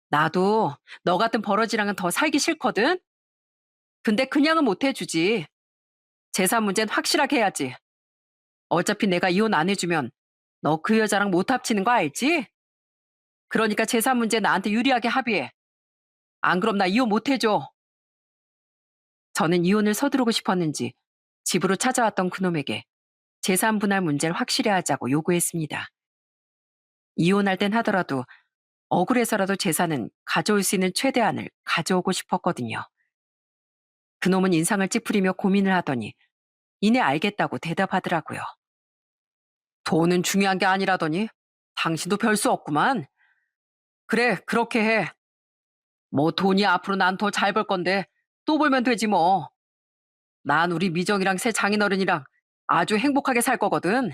나도 너 같은 버러지랑은 더 살기 싫거든? 근데 그냥은 못 해주지. 재산 문제는 확실하게 해야지. 어차피 내가 이혼 안 해주면 너 그 여자랑 못 합치는 거 알지? 그러니까 재산 문제 나한테 유리하게 합의해. 안 그럼 나 이혼 못 해줘. 저는 이혼을 서두르고 싶었는지 집으로 찾아왔던 그놈에게 재산 분할 문제를 확실히 하자고 요구했습니다. 이혼할 땐 하더라도 억울해서라도 재산은 가져올 수 있는 최대한을 가져오고 싶었거든요. 그놈은 인상을 찌푸리며 고민을 하더니 이내 알겠다고 대답하더라고요. 돈은 중요한 게 아니라더니 당신도 별 수 없구만. 그래, 그렇게 해. 뭐 돈이 앞으로 난 더 잘 벌 건데 또 벌면 되지 뭐. 난 우리 미정이랑 새 장인어른이랑 아주 행복하게 살 거거든.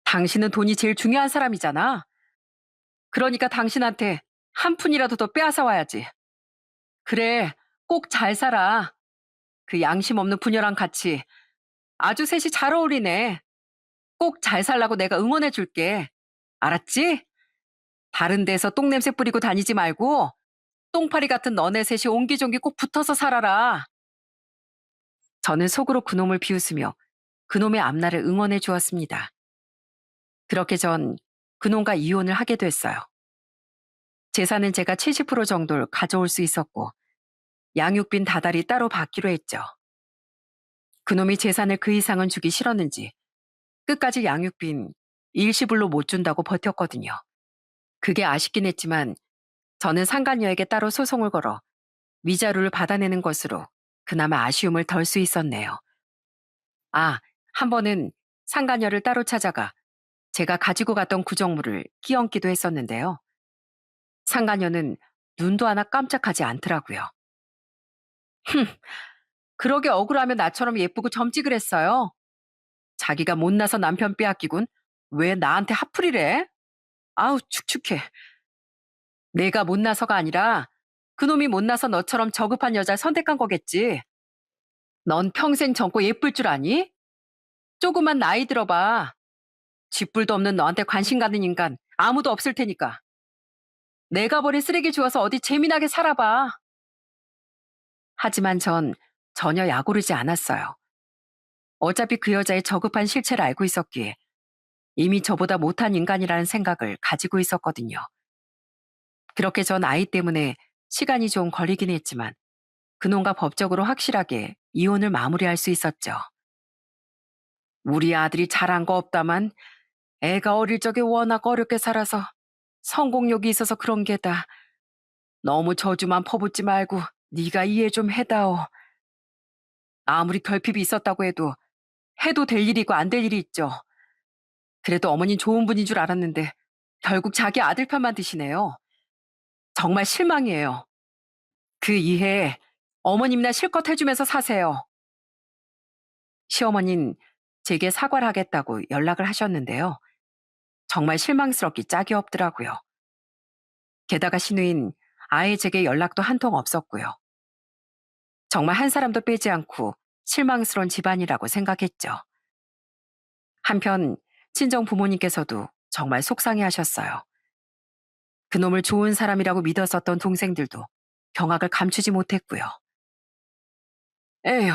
당신은 돈이 제일 중요한 사람이잖아. 그러니까 당신한테 한 푼이라도 더 빼앗아 와야지. 그래, 꼭 잘 살아. 그 양심 없는 부녀랑 같이 아주 셋이 잘 어울리네. 꼭 잘 살라고 내가 응원해 줄게. 알았지? 다른 데서 똥냄새 뿌리고 다니지 말고 똥파리 같은 너네 셋이 옹기종기 꼭 붙어서 살아라. 저는 속으로 그놈을 비웃으며 그놈의 앞날을 응원해 주었습니다. 그렇게 전 그놈과 이혼을 하게 됐어요. 재산은 제가 70% 정도를 가져올 수 있었고 양육빈 다달이 따로 받기로 했죠. 그놈이 재산을 그 이상은 주기 싫었는지 끝까지 양육빈 일시불로 못 준다고 버텼거든요. 그게 아쉽긴 했지만 저는 상간녀에게 따로 소송을 걸어 위자료를 받아내는 것으로 그나마 아쉬움을 덜 수 있었네요. 아, 한 번은 상간녀를 따로 찾아가 제가 가지고 갔던 구정물을 끼얹기도 했었는데요. 상간녀는 눈도 하나 깜짝하지 않더라고요. 그러게 억울하면 나처럼 예쁘고 젊지 그랬어요. 자기가 못나서 남편 빼앗기군. 왜 나한테 화풀이래? 아우 축축해. 내가 못나서가 아니라 그놈이 못나서 너처럼 저급한 여자를 선택한 거겠지. 넌 평생 젊고 예쁠 줄 아니? 조금만 나이 들어봐. 쥐뿔도 없는 너한테 관심 가는 인간 아무도 없을 테니까. 내가 버린 쓰레기 주워서 어디 재미나게 살아봐. 하지만 전 전혀 약오르지 않았어요. 어차피 그 여자의 저급한 실체를 알고 있었기에 이미 저보다 못한 인간이라는 생각을 가지고 있었거든요. 그렇게 전 아이 때문에 시간이 좀 걸리긴 했지만 그놈과 법적으로 확실하게 이혼을 마무리할 수 있었죠. 우리 아들이 잘한 거 없다만 애가 어릴 적에 워낙 어렵게 살아서 성공욕이 있어서 그런 게다. 너무 저주만 퍼붓지 말고 네가 이해 좀 해다오. 아무리 결핍이 있었다고 해도 될 일이고 안 될 일이 있죠. 그래도 어머닌 좋은 분인 줄 알았는데 결국 자기 아들 편만 드시네요. 정말 실망이에요. 그 이해 어머님이나 실컷 해주면서 사세요. 시어머니는 제게 사과를 하겠다고 연락을 하셨는데요. 정말 실망스럽기 짝이 없더라고요. 게다가 시누인 아예 제게 연락도 한 통 없었고요. 정말 한 사람도 빼지 않고 실망스러운 집안이라고 생각했죠. 한편 친정 부모님께서도 정말 속상해 하셨어요. 그놈을 좋은 사람이라고 믿었었던 동생들도 경악을 감추지 못했고요. 에휴,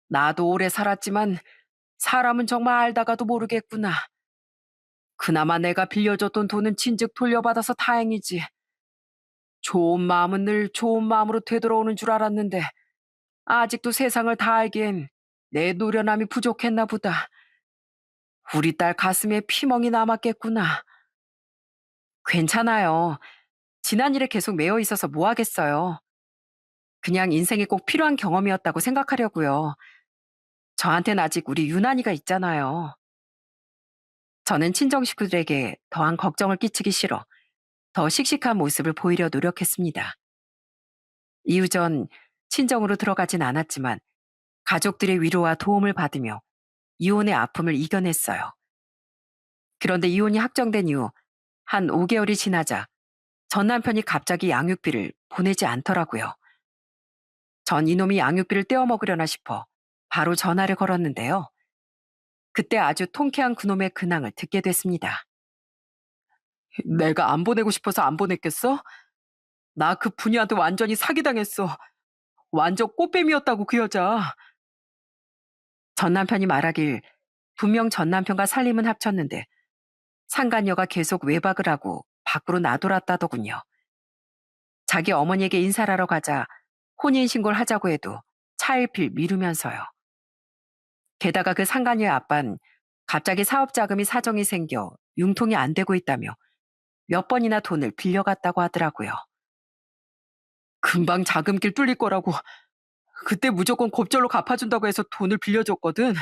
나도 오래 살았지만 사람은 정말 알다가도 모르겠구나. 그나마 내가 빌려줬던 돈은 진즉 돌려받아서 다행이지. 좋은 마음은 늘 좋은 마음으로 되돌아오는 줄 알았는데 아직도 세상을 다 알기엔 내 노련함이 부족했나 보다. 우리 딸 가슴에 피멍이 남았겠구나. 괜찮아요. 지난 일에 계속 매여 있어서 뭐 하겠어요. 그냥 인생에 꼭 필요한 경험이었다고 생각하려고요. 저한텐 아직 우리 유난이가 있잖아요. 저는 친정 식구들에게 더한 걱정을 끼치기 싫어 더 씩씩한 모습을 보이려 노력했습니다. 이후 전 친정으로 들어가진 않았지만 가족들의 위로와 도움을 받으며 이혼의 아픔을 이겨냈어요. 그런데 이혼이 확정된 이후 한 5개월이 지나자 전 남편이 갑자기 양육비를 보내지 않더라고요. 전 이놈이 양육비를 떼어먹으려나 싶어 바로 전화를 걸었는데요. 그때 아주 통쾌한 그놈의 근황을 듣게 됐습니다. 내가 안 보내고 싶어서 안 보냈겠어? 나 그 분이한테 완전히 사기당했어. 완전 꽃뱀이었다고 그 여자. 전 남편이 말하길 분명 전 남편과 살림은 합쳤는데 상간녀가 계속 외박을 하고 밖으로 나돌았다더군요. 자기 어머니에게 인사를 하러 가자 혼인신고를 하자고 해도 차일필 미루면서요. 게다가 그 상간녀의 아빤 갑자기 사업 자금이 사정이 생겨 융통이 안 되고 있다며 몇 번이나 돈을 빌려갔다고 하더라고요. 금방 자금길 뚫릴 거라고 그때 무조건 kop절로 갚아준다고 해서 돈을 빌려줬거든.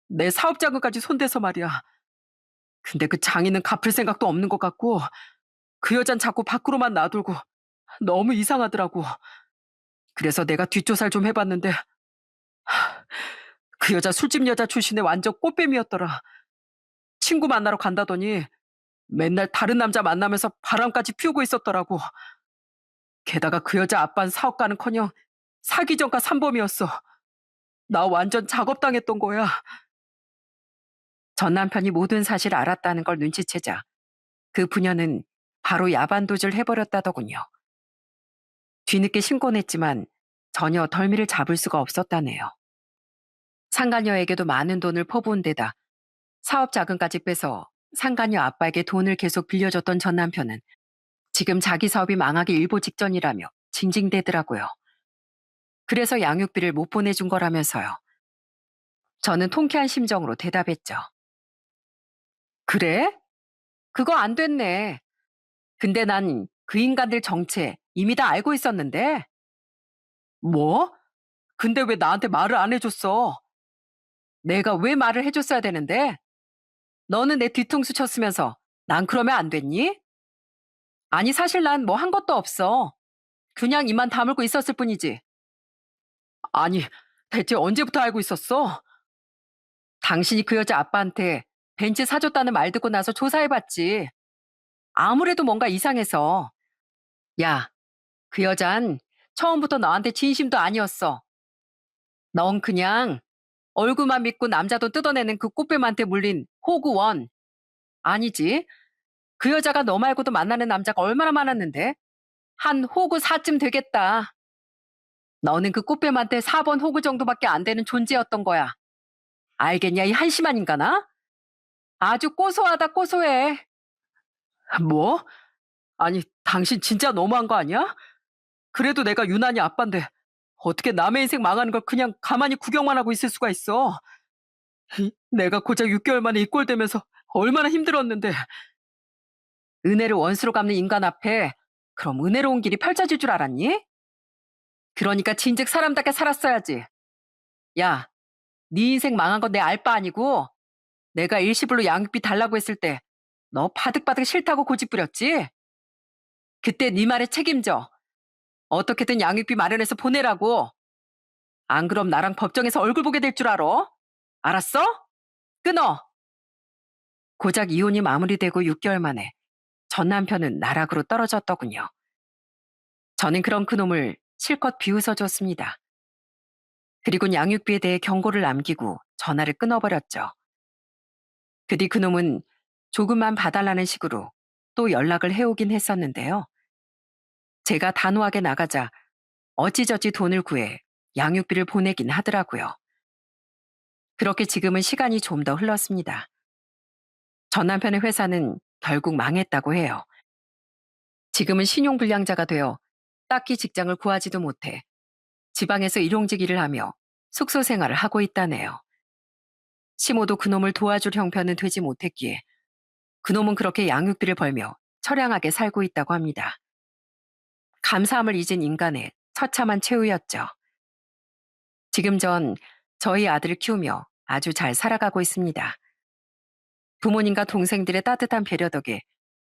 내 사업 자금까지 손대서 말이야. 근데 그 장인은 갚을 생각도 없는 것 같고 그 여잔 자꾸 밖으로만 놔돌고 너무 이상하더라고. 그래서 내가 뒷조사를 좀 해봤는데 그 여자 술집 여자 출신의 완전 꽃뱀이었더라. 친구 만나러 간다더니 맨날 다른 남자 만나면서 바람까지 피우고 있었더라고. 게다가 그 여자 아빠는 사업가는커녕 사기 전과 삼범이었어. 나 완전 작업당했던 거야. 전 남편이 모든 사실을 알았다는 걸 눈치채자 그 부녀는 바로 야반도주를 해버렸다더군요. 뒤늦게 신고는 했지만 전혀 덜미를 잡을 수가 없었다네요. 상간녀에게도 많은 돈을 퍼부은 데다 사업 자금까지 빼서 상간녀 아빠에게 돈을 계속 빌려줬던 전 남편은 지금 자기 사업이 망하기 일보 직전이라며 징징대더라고요. 그래서 양육비를 못 보내준 거라면서요. 저는 통쾌한 심정으로 대답했죠. 그래? 그거 안 됐네. 근데 난 그 인간들 정체 이미 다 알고 있었는데. 뭐? 근데 왜 나한테 말을 안 해줬어? 내가 왜 말을 해줬어야 되는데? 너는 내 뒤통수 쳤으면서 난 그러면 안 됐니? 아니 사실 난 뭐 한 것도 없어. 그냥 입만 다물고 있었을 뿐이지. 아니 대체 언제부터 알고 있었어? 당신이 그 여자 아빠한테 벤츠 사줬다는 말 듣고 나서 조사해봤지. 아무래도 뭔가 이상해서. 야, 그 여잔 처음부터 너한테 진심도 아니었어. 넌 그냥 얼굴만 믿고 남자 돈 뜯어내는 그 꽃뱀한테 물린 호구원. 아니지. 그 여자가 너 말고도 만나는 남자가 얼마나 많았는데? 한 호구 4쯤 되겠다. 너는 그 꽃뱀한테 4번 호구 정도밖에 안 되는 존재였던 거야. 알겠냐, 이 한심한 인간아? 아주 고소하다, 고소해. 뭐? 아니, 당신 진짜 너무한 거 아니야? 그래도 내가 유난히 아빠인데 어떻게 남의 인생 망하는 걸 그냥 가만히 구경만 하고 있을 수가 있어. 내가 고작 6개월 만에 이 꼴 되면서 얼마나 힘들었는데. 은혜를 원수로 갚는 인간 앞에 그럼 은혜로운 길이 펼쳐질 줄 알았니? 그러니까 진즉 사람답게 살았어야지. 야, 네 인생 망한 건 내 알 바 아니고 내가 일시불로 양육비 달라고 했을 때 너 바득바득 싫다고 고집부렸지? 그때 네 말에 책임져. 어떻게든 양육비 마련해서 보내라고. 안 그럼 나랑 법정에서 얼굴 보게 될 줄 알아? 알았어? 끊어. 고작 이혼이 마무리되고 6개월 만에 전 남편은 나락으로 떨어졌더군요. 저는 그런 그놈을 실컷 비웃어줬습니다. 그리고 양육비에 대해 경고를 남기고 전화를 끊어버렸죠. 그 뒤 그놈은 조금만 봐달라는 식으로 또 연락을 해오긴 했었는데요. 제가 단호하게 나가자 어찌저찌 돈을 구해 양육비를 보내긴 하더라고요. 그렇게 지금은 시간이 좀 더 흘렀습니다. 전 남편의 회사는 결국 망했다고 해요. 지금은 신용불량자가 되어 딱히 직장을 구하지도 못해 지방에서 일용직 일을 하며 숙소 생활을 하고 있다네요. 시모도 그놈을 도와줄 형편은 되지 못했기에 그놈은 그렇게 양육비를 벌며 처량하게 살고 있다고 합니다. 감사함을 잊은 인간의 처참한 최후였죠. 지금 전 저희 아들을 키우며 아주 잘 살아가고 있습니다. 부모님과 동생들의 따뜻한 배려 덕에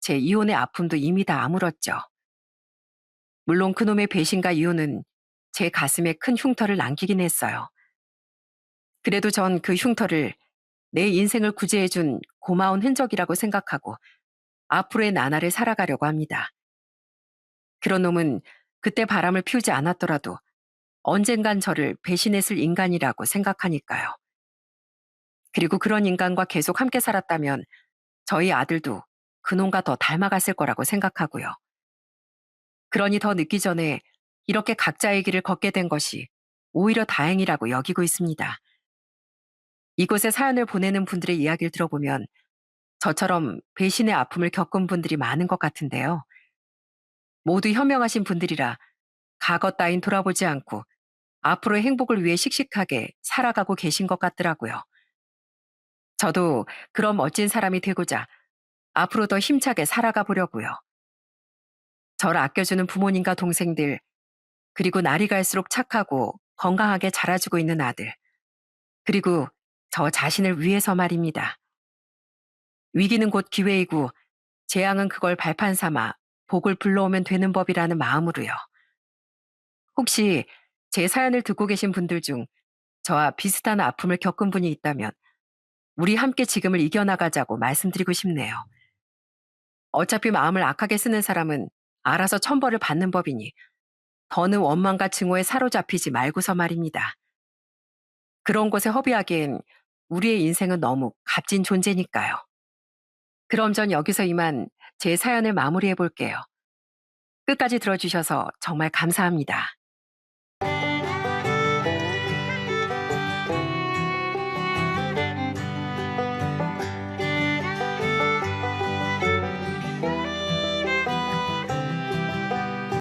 제 이혼의 아픔도 이미 다 아물었죠. 물론 그놈의 배신과 이혼은 제 가슴에 큰 흉터를 남기긴 했어요. 그래도 전 그 흉터를 내 인생을 구제해준 고마운 흔적이라고 생각하고 앞으로의 나날을 살아가려고 합니다. 그런 놈은 그때 바람을 피우지 않았더라도 언젠간 저를 배신했을 인간이라고 생각하니까요. 그리고 그런 인간과 계속 함께 살았다면 저희 아들도 그놈과 더 닮아갔을 거라고 생각하고요. 그러니 더 늦기 전에 이렇게 각자의 길을 걷게 된 것이 오히려 다행이라고 여기고 있습니다. 이곳에 사연을 보내는 분들의 이야기를 들어보면 저처럼 배신의 아픔을 겪은 분들이 많은 것 같은데요. 모두 현명하신 분들이라 과거 따윈 돌아보지 않고 앞으로의 행복을 위해 씩씩하게 살아가고 계신 것 같더라고요. 저도 그런 멋진 사람이 되고자 앞으로 더 힘차게 살아가 보려고요. 저를 아껴주는 부모님과 동생들, 그리고 날이 갈수록 착하고 건강하게 자라주고 있는 아들, 그리고 저 자신을 위해서 말입니다. 위기는 곧 기회이고 재앙은 그걸 발판 삼아 복을 불러오면 되는 법이라는 마음으로요. 혹시 제 사연을 듣고 계신 분들 중 저와 비슷한 아픔을 겪은 분이 있다면 우리 함께 지금을 이겨나가자고 말씀드리고 싶네요. 어차피 마음을 악하게 쓰는 사람은 알아서 천벌을 받는 법이니 더는 원망과 증오에 사로잡히지 말고서 말입니다. 그런 곳에 허비하기엔 우리의 인생은 너무 값진 존재니까요. 그럼 전 여기서 이만 제 사연을 마무리해 볼게요. 끝까지 들어주셔서 정말 감사합니다.